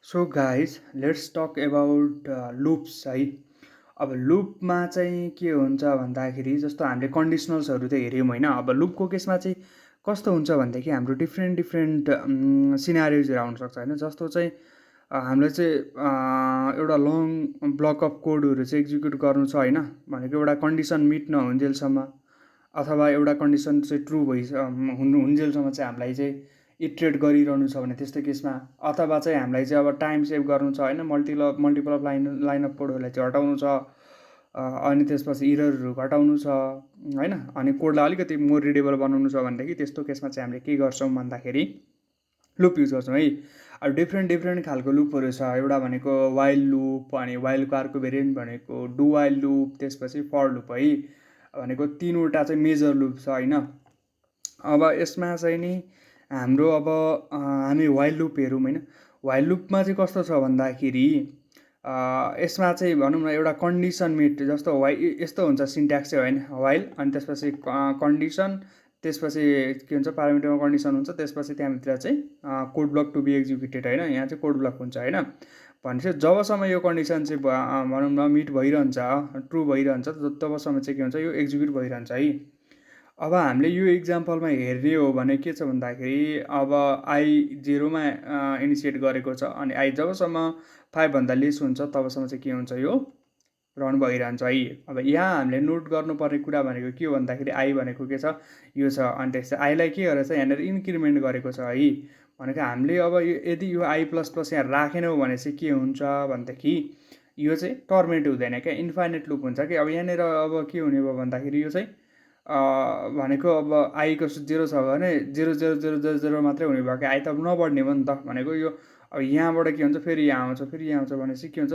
So guys let's talk about loops है। अब लुपमा चाहिँ के हुन्छ भन्दाखेरि जस्तो हामीले कन्डिसनल्सहरू त हेऱ्यौँ होइन। अब लुपको केसमा चाहिँ कस्तो हुन्छ भनेदेखि हाम्रो डिफ्रेन्ट डिफ्रेन्ट सिनारियोजहरू आउनसक्छ होइन। जस्तो चाहिँ हामीलाई चाहिँ एउटा लङ ब्लक अफ कोडहरू चाहिँ एक्जिक्युट गर्नु छ होइन। भनेको एउटा कन्डिसन मिट नहुन्जेलसम्म अथवा एउटा कन्डिसन चाहिँ ट्रु हुन्जेलसम्म चाहिँ हामीलाई चाहिँ इट्रेट गरिरहनु छ भने त्यस्तो केसमा, अथवा चाहिँ हामीलाई चाहिँ अब टाइम सेभ गर्नु छ होइन। मल्टिपल अफ लाइन अफ कोडहरूलाई चाहिँ हटाउनु छ, अनि त्यसपछि इररहरू घटाउनु छ होइन। अनि कोडलाई अलिकति मोर रिडेबल बनाउनु छ भनेदेखि त्यस्तो केसमा चाहिँ हामीले के गर्छौँ भन्दाखेरि लुप युज गर्छौँ है। अब डिफ्रेन्ट डिफ्रेन्ट खालको लुपहरू छ। एउटा भनेको वाइल लुप, अनि वाइलको अर्को भेरिएन्ट भनेको डु वाइल लुप, त्यसपछि फर लुप है। भनेको तिनवटा चाहिँ मेजर लुप छ होइन। अब यसमा चाहिँ नि हाम्रो अब हामी वाइल लुप हेरौँ होइन। वाइल लुपमा चाहिँ कस्तो छ भन्दाखेरि यसमा चाहिँ भनौँ न एउटा कन्डिसन मिट, जस्तो यस्तो हुन्छ सिन्ट्याक्स चाहिँ होइन। वाइल अनि त्यसपछि कन्डिसन, त्यसपछि के हुन्छ प्यारामिटरमा कन्डिसन हुन्छ, त्यसपछि त्यहाँभित्र चाहिँ code block to be executed होइन। यहाँ चाहिँ कोड ब्लक हुन्छ होइन। भनेपछि जबसम्म यो कन्डिसन चाहिँ भनौँ न मिट भइरहन्छ, ट्रु भइरहन्छ, तबसम्म चाहिँ के हुन्छ यो एक्जिक्युट भइरहन्छ है। अब हामीले यो इक्जाम्पलमा हेर्ने हो भने के छ भन्दाखेरि अब आई 0मा इनिसिएट गरेको छ, अनि आई जबसम्म 5 भन्दा लेस हुन्छ तबसम्म चाहिँ के हुन्छ यो रन भइरहन्छ है। अब यहाँ हामीले नोट गर्नुपर्ने कुरा भनेको के हो भन्दाखेरि आई भनेको के छ यो छ, अनि त्यसपछि आईलाई के गरेछ यहाँनिर इन्क्रिमेन्ट गरेको छ है। भनेको हामीले अब यदि यो आई प्लस प्लस यहाँ राखेनौँ भने चाहिँ के हुन्छ भनेदेखि यो चाहिँ टर्मिनेट हुँदैन क्या, इन्फाइनेट लुप हुन्छ कि। अब यहाँनिर अब के हुने भयो भन्दाखेरि यो चाहिँ भनेको अब आईको 0 छ भने 00000 मात्रै हुने भयो कि, आई त नबढ्ने भयो नि त। भनेको यो अब यहाँबाट के हुन्छ फेरि यहाँ आउँछ, फेरि यहाँ आउँछ भनेपछि के हुन्छ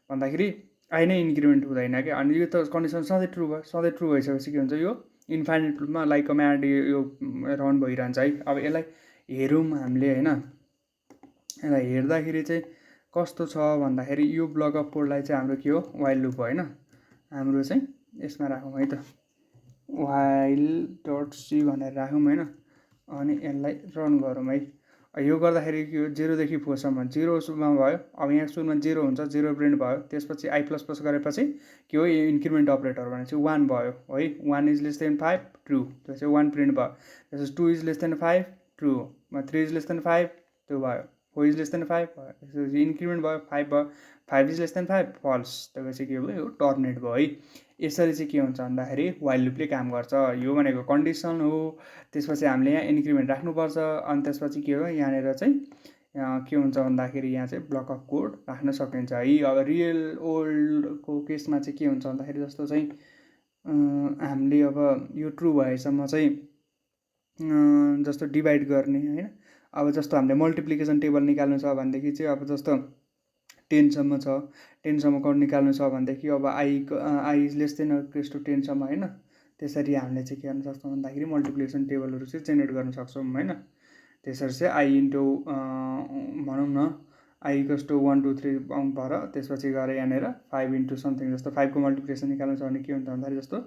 भन्दाखेरि आई नै इन्क्रिमेन्ट हुँदैन क्या। अनि यो त कन्डिसन सधैँ ट्रु भयो, सधैँ ट्रु भइसकेपछि के हुन्छ यो इन्फाइनेट लुपमा लाइक कमान्ड यो रन भइरहन्छ है। अब यसलाई हेरौँ हामीले होइन। यसलाई हेर्दाखेरि चाहिँ कस्तो छ भन्दाखेरि यो ब्लक अफ कोडलाई चाहिँ हाम्रो के हो वाइल लुप हो होइन। हाम्रो चाहिँ यसमा राखौँ है त, वाइल डट सी भनेर राखौँ होइन। अनि यसलाई रन गरौँ है। यो गर्दाखेरि के हो 0 देखि 4 सम्म 0 सुरुमा भयो। अब यहाँ सुरुमा 0 हुन्छ, 0 प्रिन्ट भयो। त्यसपछि आई प्लस प्लस गरेपछि के हो यो इन्क्रिमेन्ट अपरेटर भनेपछि 1 भयो है। 1 इज लेस देन 5 ट्रु, त्यसपछि 1 प्रिन्ट भयो। त्यसपछि 2 is less then 5 true, 3 is less then 5 त्यो भयो, 4 इज लेस देन 5 भयो। त्यसपछि इन्क्रिमेन्ट भयो 5 भयो, 5 इज लेस देन 5 फल्स, त्यसपछि के भयो यो टर्मिनेट भयो है। यसरी चाहिँ के हुन्छ भन्दाखेरि वाइल लुपले काम गर्छ। यो भनेको कन्डिसन हो, त्यसपछि हामीले यहाँ इन्क्रिमेन्ट राख्नुपर्छ, अनि त्यसपछि के हो यहाँनिर चाहिँ के हुन्छ भन्दाखेरि यहाँ चाहिँ ब्लक अफ कोड राख्न सकिन्छ है। अब रियल ओल्डको केसमा चाहिँ के हुन्छ भन्दाखेरि जस्तो चाहिँ हामीले अब यो ट्रु भएसम्म चाहिँ जस्तो डिभाइड गर्ने होइन। अब जस्तो हामीले मल्टिप्लिकेसन टेबल निकाल्नु छ भनेदेखि चाहिँ अब जस्तो 10सम्म छ, 10सम्म कोड निकाल्नु छ भनेदेखि अब I is less than equals to 10सम्म होइन। त्यसरी हामीले चाहिँ के गर्न सक्छौँ भन्दाखेरि मल्टिप्लिकेसन टेबलहरू चाहिँ जेनेरेट गर्न सक्छौँ होइन। त्यसरी चाहिँ आई इन्टु भनौँ न आई इक्वल्स टु 1 2 3 भएर त्यसपछि गएर यहाँनिर 5 इन्टु समथिङ, जस्तो 5 को मल्टिप्लिकेसन निकाल्नु छ भने के हुन्छ भन्दाखेरि जस्तो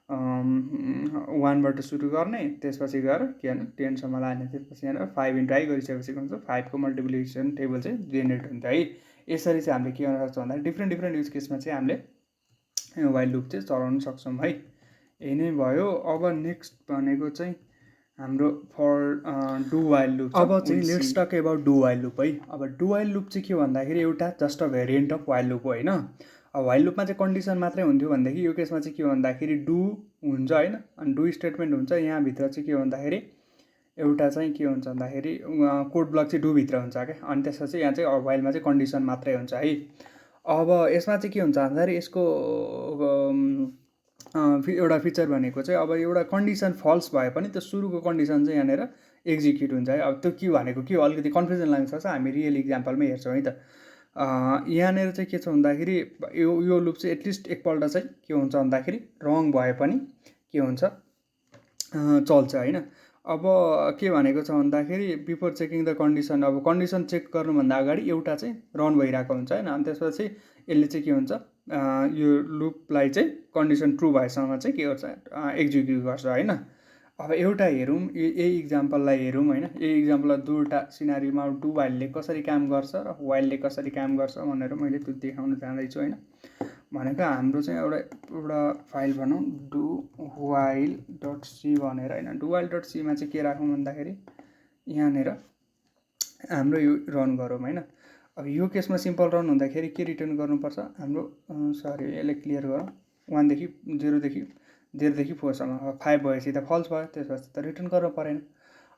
1बाट सुरु गर्ने, त्यसपछि गएर के गर्ने 10सम्म लाग्ने, त्यसपछि यहाँनिर 5 इन्टु आई गरिसकेपछि के हुन्छ 5 को मल्टिप्लिकेसन टेबल चाहिँ जेनेरेट हुन्छ है। यसरी चाहिँ हामीले के गर्न सक्छौँ भन्दाखेरि डिफ्रेन्ट डिफ्रेन्ट युज केसमा चाहिँ हामीले वाइल लुप चाहिँ चलाउन सक्छौँ है। यही नै भयो। अब नेक्स्ट भनेको चाहिँ हाम्रो फर डु वाइल लुप। अब चाहिँ let's talk about do while loop है। अब डु वाइल लुप चाहिँ के भन्दाखेरि एउटा just a variant of while loop हो होइन। अब वाइल लुपमा चाहिँ कन्डिसन मात्रै हुन्थ्यो भनेदेखि यो केसमा चाहिँ के भन्दाखेरि डु हुन्छ होइन, अनि डु स्टेटमेन्ट हुन्छ। यहाँभित्र चाहिँ के भन्दाखेरि एउटा चाहिँ के हुन्छ भन्दाखेरि कोड ब्लक चाहिँ डुभित्र हुन्छ क्या, अनि त्यसपछि यहाँ चाहिँ वाइलमा चाहिँ कन्डिसन मात्रै हुन्छ है। अब यसमा चाहिँ के हुन्छ भन्दाखेरि यसको एउटा फिचर भनेको चाहिँ अब एउटा कन्डिसन फल्स भए पनि त्यो सुरुको कन्डिसन चाहिँ यहाँनिर एक्जिक्युट हुन्छ है। अब त्यो के भनेको के हो अलिकति कन्फ्युजन लाग्न सक्छ, हामी रियल इक्जाम्पलमै हेर्छौँ है त। यहाँनिर चाहिँ के छ भन्दाखेरि यो लुप चाहिँ एटलिस्ट एकपल्ट चाहिँ के हुन्छ भन्दाखेरि रङ भए पनि के हुन्छ चल्छ होइन। अब के भनेको छ भन्दाखेरि बिफोर चेकिङ द कन्डिसन, अब कन्डिसन चेक गर्नुभन्दा अगाडि एउटा चाहिँ रन भइरहेको हुन्छ होइन। अनि त्यसपछि यसले चाहिँ के हुन्छ यो लुपलाई चाहिँ कन्डिसन ट्रु भएसम्म चाहिँ के गर्छ एक्जिक्युट गर्छ होइन। अब एउटा हेरौँ, यही इक्जाम्पललाई हेरौँ होइन। यही इक्जाम्पललाई दुईवटा सिनारीमा डु वाइलले कसरी काम गर्छ र वाइलले कसरी काम गर्छ भनेर मैले त्यो देखाउन जाँदैछु होइन। भनेको हाम्रो चाहिँ एउटा फाइल भनौँ डु वाइल डट सी भनेर होइन। डु वाइल डट सीमा चाहिँ के राखौँ भन्दाखेरि यहाँनिर हाम्रो यो रन गरौँ होइन। अब यो केसमा सिम्पल रन हुँदाखेरि के रिटर्न गर्नुपर्छ हाम्रो, सरी यसलाई क्लियर गरौँ, 1देखि 0देखि 4सम्म। अब 5 भएपछि त फल्स भयो, त्यसपछि त रिटर्न गर्नु परेन।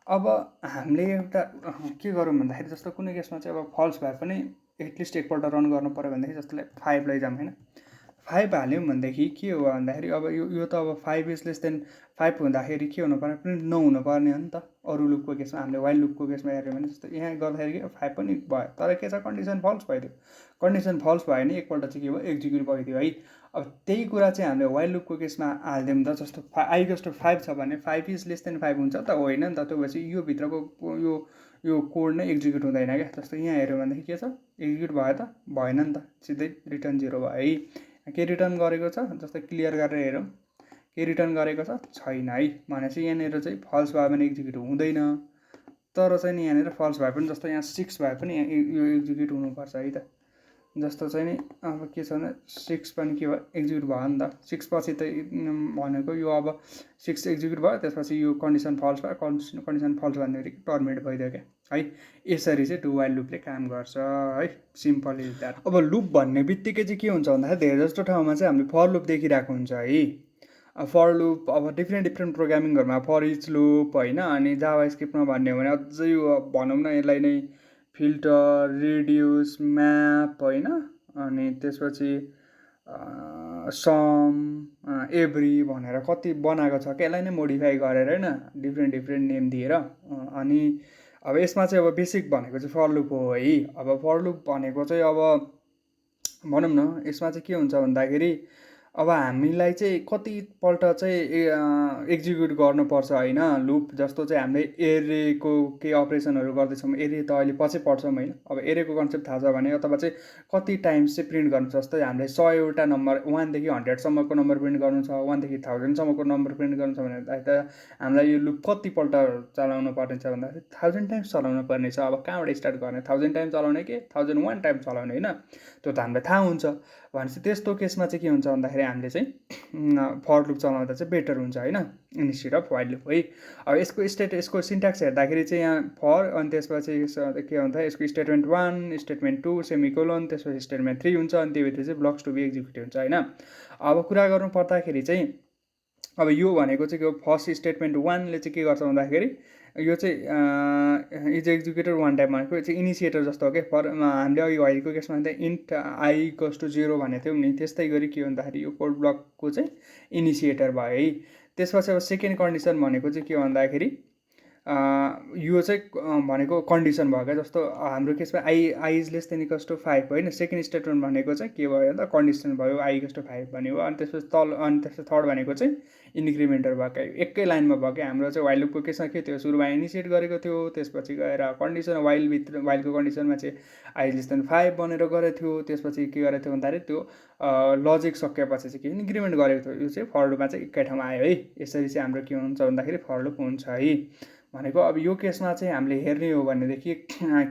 अब हामीले एउटा के गरौँ भन्दाखेरि जस्तो कुनै केसमा चाहिँ अब फल्स भए पनि एटलिस्ट एकपल्ट रन गर्नु पऱ्यो भनेदेखि जस्तोलाई 5 लैजाउँ होइन। 5 हाल्यौँ भनेदेखि के हो भन्दाखेरि अब यो त अब 5 इज लेस देन 5 हुँदाखेरि के हुनु पर्ने, प्रिन्ट नहुनु पर्ने हो नि त। अरू लुपको केसमा हामीले वाइल लुपको केसमा हेऱ्यौँ भने जस्तो यहाँ गर्दाखेरि 5 पनि भयो, तर के छ कन्डिसन फल्स भइदियो। कन्डिसन फल्स भयो भने एकपल्ट चाहिँ के भयो, एक्जिक्युट भइदियो है। अब त्यही कुरा चाहिँ हामीले वाइल लुपको केसमा हालिदिउँ त, जस्तो आई इक्वल्स टु 5 छ भने 5 इज लेस देन 5 हुन्छ त, होइन नि त। त्यो भएपछि यो भित्रको यो कोड नै एक्जिक्युट हुँदैन क्या। जस्तो यहाँ हेऱ्यो भनेदेखि के छ, एक्जिक्युट भयो त भएन नि त, सिधै रिटर्न 0 भयो है। के रिटर्न गरेको छ जस्तो क्लियर गरेर हेरौँ, के रिटर्न गरेको छैन है। भनेपछि यहाँनिर चाहिँ फल्स भयो भने एक्जिक्युट हुँदैन। तर चाहिँ नि यहाँनिर फल्स भए पनि जस्तो यहाँ 6 भए पनि यो एक्जिक्युट हुनुपर्छ है त। जस्तो चाहिँ नि अब के छ भने 6 पनि के भयो, एक्जिक्युट भयो नि त। 6 पछि त भनेको यो अब 6 एक्जिक्युट भयो, त्यसपछि यो कन्डिसन फल्स भयो, कन्डिसन फल्स भन्ने बित्तिकै टर्मिनेट भइदियो क्या है। यसरी चाहिँ डु वाइल लुपले काम गर्छ है। Simple is that. अब लुप भन्ने बित्तिकै चाहिँ के हुन्छ भन्दाखेरि धेरै जस्तो ठाउँमा चाहिँ हामीले फर लुप देखिरहेको हुन्छ है। फर लुप अब डिफ्रेन्ट प्रोग्रामिङहरूमा फर इच लुप होइन। अनि जावा स्क्रिप्टमा भन्ने हो भने अझै भनौँ न यसलाई नै फिल्टर, रिड्युस, म्याप होइन। अनि त्यसपछि सम, एभ्री भनेर कति बनाएको छ क्या, यसलाई नै मोडिफाई गरेर होइन, डिफ्रेन्ट नेम दिएर। अनि अब यसमा चाहिँ अब बेसिक भनेको चाहिँ फर लुप हो है। अब फर लुप भनेको चाहिँ अब भनौँ न यसमा चाहिँ के हुन्छ भन्दाखेरि अब हामीलाई चाहिँ कतिपल्ट चाहिँ एक्जिक्युट गर्नुपर्छ होइन लुप। जस्तो चाहिँ हामीले एरेको केही अपरेसनहरू गर्दैछौँ, एरे त अहिले पछि पढ्छौँ होइन। अब एरेको कन्सेप्ट थाहा छ भने अथवा चाहिँ कति टाइम्स चाहिँ प्रिन्ट गर्नु छ। जस्तै हामीले 100वटा नम्बर 1 देखि 100सम्मको नम्बर प्रिन्ट गर्नु छ, 1 देखि 1000सम्मको नम्बर प्रिन्ट गर्नु छ भने त हामीलाई यो लुप कतिपल्ट चलाउनु पर्ने छ भन्दाखेरि 1000 टाइम्स चलाउनु पर्ने छ। अब कहाँबाट स्टार्ट गर्ने, 1000 टाइम्स चलाउने कि 1001 टाइम्स चलाउने होइन, त्यो त हामीलाई थाहा हुन्छ। भनेपछि त्यस्तो केसमा चाहिँ के हुन्छ भन्दाखेरि हामीले चाहिँ फर लुप चलाउँदा चाहिँ बेटर हुन्छ होइन, इन्स्टेड अफ वाइल लुप है। अब यसको सिन्ट्याक्स हेर्दाखेरि चाहिँ यहाँ फर, अनि त्यसपछि के भन्छ यसको स्टेटमेन्ट 1, स्टेटमेन्ट 2, सेमिकोलन, त्यसपछि स्टेटमेन्ट 3 हुन्छ। अनि त्योभित्र चाहिँ ब्लक्स टु बी एक्जिक्युट हुन्छ होइन। अब कुरा गर्नु पर्दाखेरि चाहिँ अब यो भनेको चाहिँ फर्स्ट स्टेटमेन्ट 1ले चाहिँ के गर्छ भन्दाखेरि यो चाहिँ इज एक्जिक्युटेड 1 टाइम भनेको चाहिँ इनिसिएटर जस्तो हो क्या। फर हामीले अघि अहिलेको केसमा त इन्ट आई इक्वल्स टु 0 भनेको थियौँ नि, त्यस्तै गरी के भन्दाखेरि यो कोड ब्लकको चाहिँ इनिसिएटर भयो है। त्यसपछि अब सेकेन्ड कन्डिसन भनेको चाहिँ के भन्दाखेरि यो चाहिँ भनेको कन्डिसन भयो क्या। जस्तो हाम्रो केसमा I is less than equals to 5 होइन। सेकेन्ड स्टेटमेन्ट भनेको चाहिँ के भयो भन्दा कन्डिसन भयो, आई इक्वल्स टु 5 भन्ने भयो। अनि त्यसपछि त्यसपछि थर्ड भनेको चाहिँ इन्क्रिमेन्टर भयो क्या, एकै लाइनमा भयो क्या। हाम्रो चाहिँ वाइल लुपको केसमा के थियो, सुरुमा इनिसिएट गरेको थियो, त्यसपछि गएर कन्डिसन वाइलको कन्डिसनमा चाहिँ आई लेस देन 5 भनेर गरेको थियो। त्यसपछि के गरेको थियो भन्दाखेरि त्यो लजिक सकेपछि चाहिँ के इन्क्रिमेन्ट गरेको थियो। यो चाहिँ फर लुपमा चाहिँ एकै ठाउँमा आयो है। यसरी चाहिँ हाम्रो के हुन्छ भन्दाखेरि फर लुप हुन्छ है। भनेको अब यो केसमा चाहिँ हामीले हेर्ने हो भनेदेखि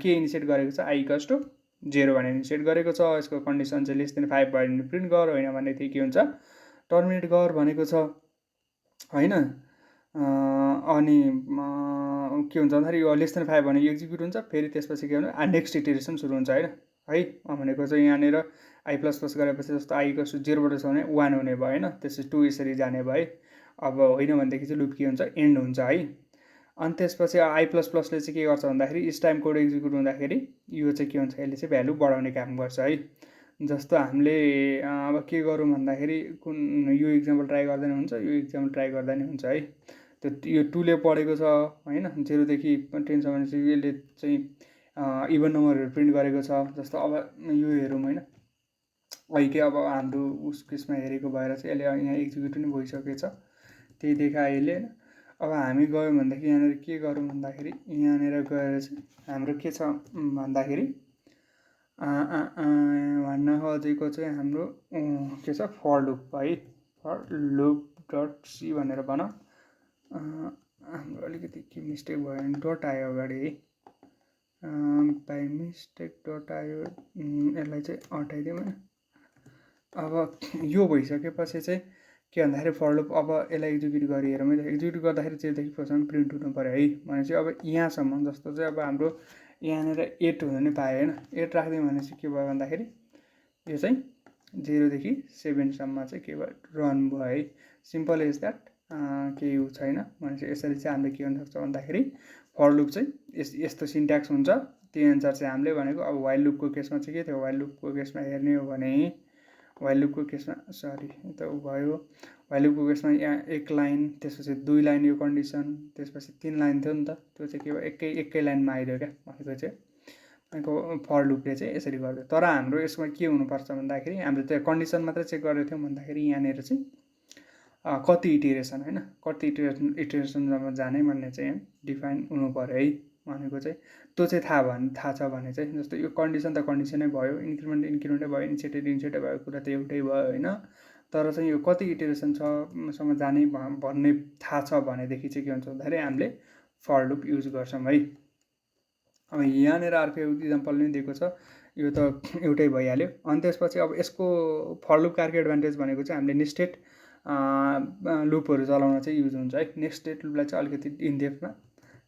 के इनिसिएट गरेको छ, आई इक्वल्स टु 0 भनेर इनिसिएट गरेको छ। यसको कन्डिसन चाहिँ लेस देन 5 भयो भने प्रिन्ट गर, होइन भनेदेखि के हुन्छ टर्मिनेट गर भनेको छ होइन। अनि के हुन्छ भन्दाखेरि यो लेस देन 5 भने एक्जिक्युट हुन्छ। फेरि त्यसपछि के हुन्छ नेक्स्ट इटरेसन सुरु हुन्छ होइन है। भनेको चाहिँ यहाँनिर आई प्लस प्लस गरेपछि जस्तो आई इक्वल्स टु 0बाट छ भने 1 हुने भयो होइन। त्यसपछि 2 यसरी जाने भयो। अब होइन भनेदेखि चाहिँ लुप के हुन्छ, एन्ड हुन्छ है। अनि त्यसपछि आई प्लस प्लसले चाहिँ के गर्छ भन्दाखेरि इस टाइम कोड एक्जिक्युट हुँदाखेरि यो चाहिँ के हुन्छ, यसले चाहिँ भ्यालु बढाउने काम गर्छ है। जस्तो हामीले अब के गरौँ भन्दाखेरि यो इक्जाम्पल ट्राई गर्दा नि हुन्छ, यो इक्जाम्पल ट्राई गर्दा नि हुन्छ है। त्यो यो 2ले पढेको छ होइन, 0देखि 10सम्म चाहिँ यसले चाहिँ इभन नम्बरहरू प्रिन्ट गरेको छ। जस्तो अब यो हेरौँ होइन, अहिले के अब हाम्रो उस केसमा हेरेको भएर चाहिँ यसले यहाँ एक्जिक्युट पनि भइसकेको छ, त्यही देखायो यसले होइन। अब हामी गयौँ भनेदेखि यहाँनिर के गरौँ भन्दाखेरि यहाँनिर गएर चाहिँ हाम्रो के छ भन्दाखेरि भन्न खोजेको चाहिँ हाम्रो के छ फर लुप है। फर लुप डट सी भनेर भनौँ। हाम्रो अलिकति के मिस्टेक भयो भने डट आयो अगाडि है, बाई मिस्टेक डट आयो, यसलाई चाहिँ हटाइदिउँ होइन। अब यो भइसकेपछि चाहिँ के भन्दाखेरि फर लुप अब यसलाई एक्जिक्युट गरी हेरौँ है। एक्जिक्युट गर्दाखेरि जेदेखि फर्स्टमा प्रिन्ट हुनु पऱ्यो है। भनेपछि अब यहाँसम्म जस्तो चाहिँ अब हाम्रो यहाँनिर 8 हुनु नै पायो होइन। 8 राखिदिउँ भने चाहिँ के भयो भन्दाखेरि यो चाहिँ 0 देखि 7 सम्म चाहिँ के भयो रन भयो है। सिम्पल इज द्याट, केही छैन। भनेपछि यसरी चाहिँ हामीले के गर्न सक्छ भन्दाखेरि फर लुप चाहिँ यस्तो सिन्ट्याक्स हुन्छ। त्यही अनुसार चाहिँ हामीले भनेको अब वाइल लुपको केसमा चाहिँ के थियो, वाइल लुपको केसमा हेर्ने हो भने वाइल लुपको केसमा सरी त उ भयो, वाइल लुपको केसमा यहाँ 1 लाइन, त्यसपछि 2 लाइन यो कन्डिसन, त्यसपछि 3 लाइन थियो नि त। त्यो चाहिँ के भयो एकै लाइनमा आइदियो क्या भनेको चाहिँ भनेको फर लुपले चाहिँ यसरी गर्यो। तर हाम्रो यसमा के हुनुपर्छ भन्दाखेरि हामीले त्यो कन्डिसन मात्रै चेक गरेको थियौँ भन्दाखेरि यहाँनिर चाहिँ कति इटिरेसन होइन, कति इटिरेसनसम्म जाने भन्ने चाहिँ डिफाइन हुनु पऱ्यो है। भनेको चाहिँ त्यो चाहिँ थाहा छ भने चाहिँ जस्तो यो कन्डिसन त कन्डिसनै भयो, इन्क्रिमेन्टै भयो, इनिसिएटै भयो, कुरा त एउटै भयो होइन। तर चाहिँ यो कति इटिरेसन सम्म जाने भन्ने थाहा छ भनेदेखि चाहिँ के हुन्छ भन्दाखेरि हामीले फर लुप युज गर्छौँ है। अब यहाँनिर अर्को इक्जाम्पल पनि दिएको छ, यो त एउटै भइहाल्यो। अनि त्यसपछि अब यसको फर लुपको अर्को एडभान्टेज भनेको चाहिँ हामीले नेस्टेड लुपहरू चलाउन चाहिँ युज हुन्छ है। नेस्टेड लुपलाई चाहिँ अलिकति इनडेप्थमा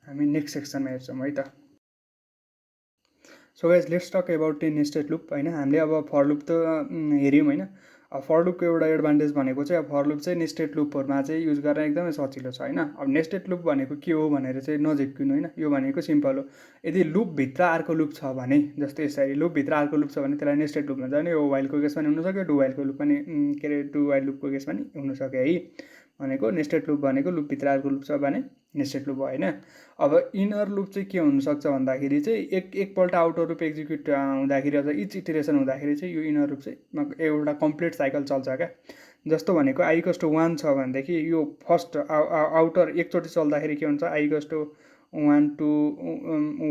हामी नेक्स्ट सेक्सनमा हेर्छौँ है त। So guys let's talk about nested loop होइन। हामीले अब फर लुप त हेऱ्यौँ होइन। अब फर लुपको एउटा एडभान्टेज भनेको चाहिँ अब फर लुप चाहिँ नेस्टेड लुपहरूमा चाहिँ युज गर्न एकदमै सजिलो छ होइन। अब नेस्टेड लुप भनेको के हो भनेर चाहिँ नझिक्किनु होइन। यो भनेको सिम्पल हो, यदि लुपभित्र अर्को लुप छ भने, जस्तै यसरी लुपभित्र अर्को लुप छ भने त्यसलाई नेस्टेड लुप भन्छ होइन। यो वाइलको केस पनि हुनसक्यो, डु वाइलको लुप पनि के अरे डु वाइल लुपको केस पनि हुनसक्यो है। भनेको नेस्टेड लुप भनेको लुपभित्र अर्को लुप छ भने नेस्टेड लुप भयो होइन। अब इनर लुप चाहिँ के हुनसक्छ भन्दाखेरि चाहिँ एकपल्ट आउटर लुप एक्जिक्युट हुँदाखेरि अथवा इच इटिरेसन हुँदाखेरि चाहिँ यो इनर लुप चाहिँ एउटा कम्प्लिट साइकल चल्छ क्या। जस्तो भनेको i = 1 छ भनेदेखि यो फर्स्ट आउटर एकचोटि चल्दाखेरि के हुन्छ, i = 1 to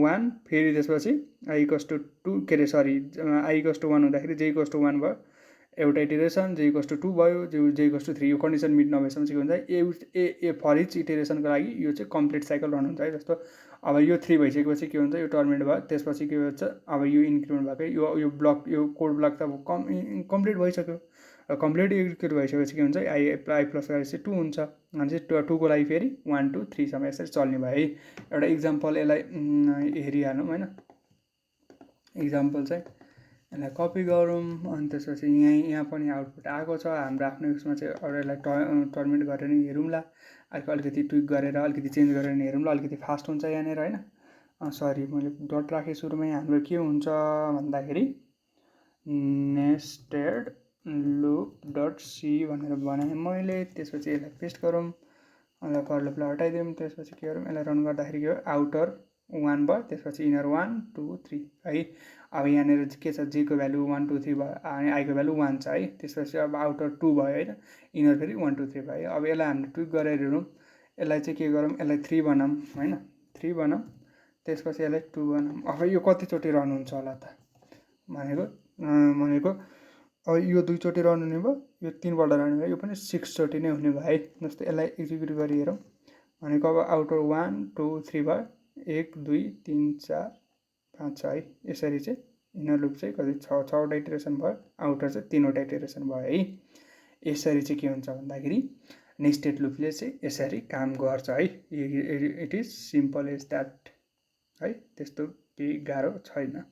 1, फेरि त्यसपछि i = 2 के अरे सरी i = 1 हुँदाखेरि j = 1 भयो, एउटा इटिरेसन, j = 2 भयो, j = 3, यो कन्डिसन मिट नभएसम्म चाहिँ के हुन्छ फर इच इटिरेसनको लागि यो चाहिँ कम्प्लिट साइकल रन हुन्छ है। जस्तो अब यो 3 भइसकेपछि के हुन्छ, यो टर्मिनेट भयो, त्यसपछि के हुन्छ अब यो इन्क्रिमेन्ट भएको यो ब्लक, यो कोड ब्लक त अब कम्प्लिट भइसक्यो। कम्प्लिट एक्जिक्युट भइसकेपछि के हुन्छ, आई प्लस गरेपछि 2 हुन्छ। अनि चाहिँ 2 को लागि फेरि 1 to 3 सम्म यसरी चल्ने भयो है। एउटा इक्जाम्पल यसलाई हेरिहालौँ होइन। इक्जाम्पल चाहिँ यसलाई कपी गरौँ, अनि त्यसपछि यहाँ पनि आउटपुट आएको छ। हाम्रो आफ्नो उसमा चाहिँ अरू यसलाई टर्मिनेट गरेर नि हेरौँला, अलिकति ट्विक गरेर अलिकति चेन्ज गरेर नि हेरौँला, अलिकति फास्ट हुन्छ यहाँनिर होइन। सरी मैले डट राखेँ सुरुमै। हाम्रो के हुन्छ भन्दाखेरि नेस्टेड लुप डट सी भनेर बनाएँ मैले। त्यसपछि यसलाई पेस्ट गरौँ, यसलाई फर लुपलाई हटाइदिउँ, त्यसपछि के गरौँ, यसलाई रन गर्दाखेरि के हो, आउटर 1 भयो, त्यसपछि इनर 1 2 3 है। अब यहाँनिर के छ, j को भ्यालु 1 2 3 भयो, अनि i को भ्यालु 1 छ है। त्यसपछि अब आउटर 2 भयो होइन, इनर फेरि 1 2 3 भयो। अब यसलाई हामीले ट्विक गरेर हेरौँ, यसलाई चाहिँ के गरौँ, यसलाई 3 बनाऊँ होइन, 3 बनाऊँ, त्यसपछि यसलाई 2 बनाऊँ। अब यो कतिचोटि रन हुन्छ होला त भनेको अब यो 2 चोटि रन हुने भयो, यो 3 पल्ट रन भयो, यो पनि 6 चोटि नै हुने भयो है। जस्तो यसलाई एक्जिक्युट गरी हेरौँ भनेको अब आउटर 1 2 3 भयो, 1 2 3 4 5 छ है। यसरी चाहिँ इनर लुप चाहिँ कति 6वटा इटिरेसन भयो, आउटर चाहिँ 3वटा इटिरेसन भयो है। यसरी चाहिँ के हुन्छ भन्दाखेरि नेस्टेड लुपले चाहिँ यसरी काम गर्छ है। It is simple as that है, त्यस्तो केही गाह्रो छैन।